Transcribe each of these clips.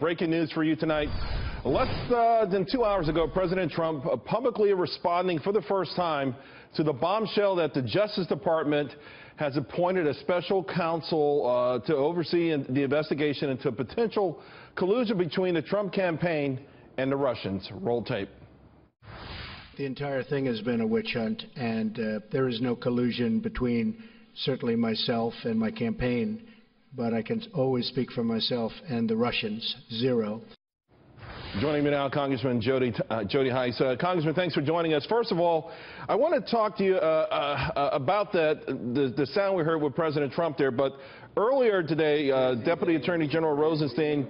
Breaking news for you tonight. Less than 2 hours ago, President Trump publicly responding for the first time to the bombshell that the Justice Department has appointed a special counsel to oversee the investigation into potential collusion between the Trump campaign and the Russians. Roll tape. The entire thing has been a witch hunt, and there is no collusion between certainly myself and my campaign. But I can always speak for myself and the Russians. Zero. Joining me now, Congressman Jody Hice. Congressman, thanks for joining us. First of all, I want to talk to you about the sound we heard with President Trump there. But earlier today, Deputy Attorney General Rosenstein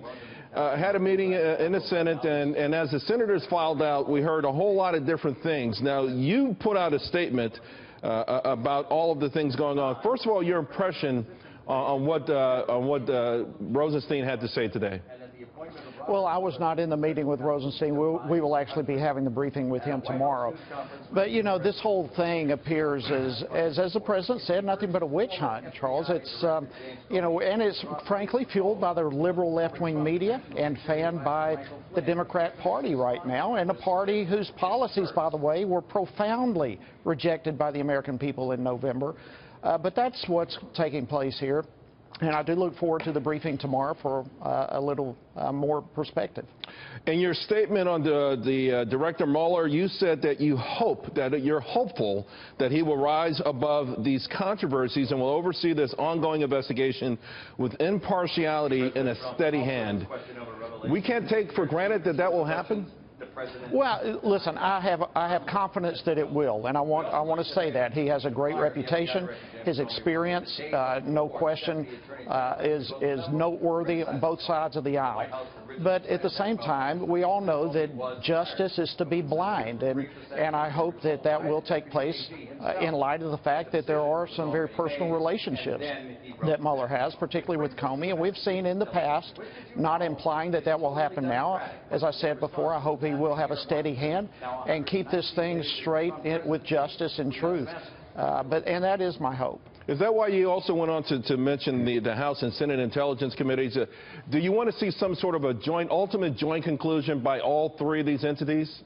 had a meeting in the Senate, and as the senators filed out, we heard a whole lot of different things. Now, you put out a statement about all of the things going on. First of all, your impression on what Rosenstein had to say today. Well, I was not in the meeting with Rosenstein. We will actually be having the briefing with him tomorrow. But, you know, this whole thing appears as the president said, nothing but a witch hunt, Charles. It's, you know, and it's frankly fueled by the liberal left-wing media and fanned by the Democrat Party right now, and a party whose policies, by the way, were profoundly rejected by the American people in November. But that's what's taking place here, and I do look forward to the briefing tomorrow for a little more perspective. In your statement on the Director Mueller, you said that you're hopeful that he will rise above these controversies and will oversee this ongoing investigation with impartiality and a steady hand. We can't take for granted that that will happen? Well, listen, I have confidence that it will, and I want to say that. He has a great reputation. His experience, no question, is noteworthy on both sides of the aisle. But at the same time, we all know that justice is to be blind, and I hope that that will take place in light of the fact that there are some very personal relationships that Mueller has, particularly with Comey, and we've seen in the past, not implying that that will happen now. As I said before, I hope he will have a steady hand and keep this thing straight with justice and truth. And that is my hope. Is that why you also went on to mention the House and Senate Intelligence Committees? Do you want to see some sort of a ultimate joint conclusion by all three of these entities?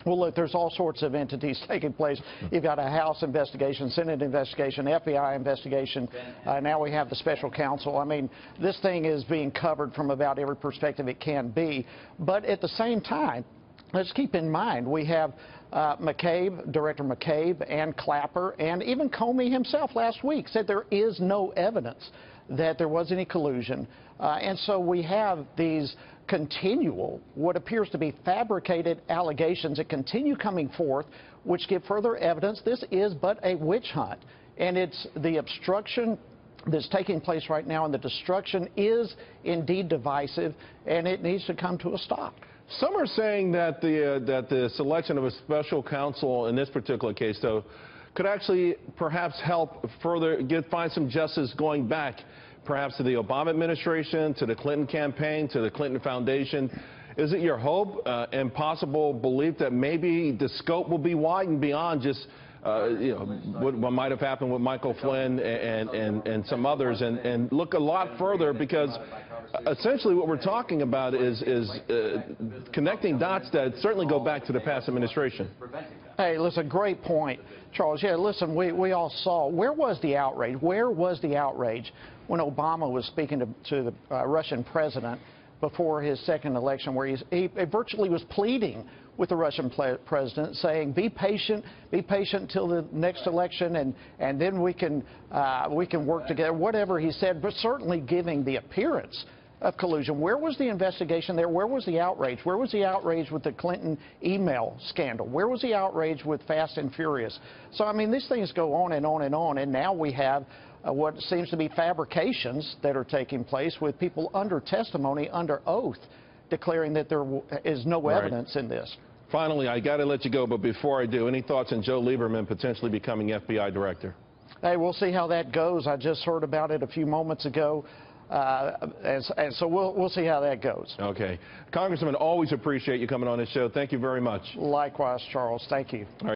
Well, look, there's all sorts of entities taking place. You've got a House investigation, Senate investigation, FBI investigation. Now we have the special counsel. I mean, this thing is being covered from about every perspective it can be. But at the same time, let's keep in mind, we have McCabe, Director McCabe, and Clapper, and even Comey himself last week said there is no evidence that there was any collusion. And so we have these continual, what appears to be fabricated allegations that continue coming forth, which give further evidence this is but a witch hunt. And it's the obstruction that's taking place right now, and the destruction is indeed divisive, and it needs to come to a stop. Some are saying that the selection of a special counsel in this particular case, though, could actually perhaps help further find some justice going back perhaps to the Obama administration, to the Clinton campaign, to the Clinton Foundation. Is it your hope and possible belief that maybe the scope will be widened beyond just you know, what might have happened with Michael Flynn and some others, and look a lot further, because essentially what we're talking about is connecting dots that certainly go back to the past administration. Hey, listen, great point, Charles. Yeah, listen, we all saw, where was the outrage? Where was the outrage when Obama was speaking to the Russian president before his second election, where he virtually was pleading with the Russian president, saying, be patient till the next election, and then we can work together, whatever he said, but certainly giving the appearance of collusion. Where was the investigation there? Where was the outrage? Where was the outrage with the Clinton email scandal? Where was the outrage with Fast and Furious? So, I mean, these things go on and on and on, and now we have what seems to be fabrications that are taking place with people under testimony, under oath, declaring that there is no evidence in this. Finally, I got to let you go, but before I do, any thoughts on Joe Lieberman potentially becoming FBI director? Hey, we'll see how that goes. I just heard about it a few moments ago. And so we'll see how that goes. Okay. Congressman, always appreciate you coming on this show. Thank you very much. Likewise, Charles. Thank you. All right.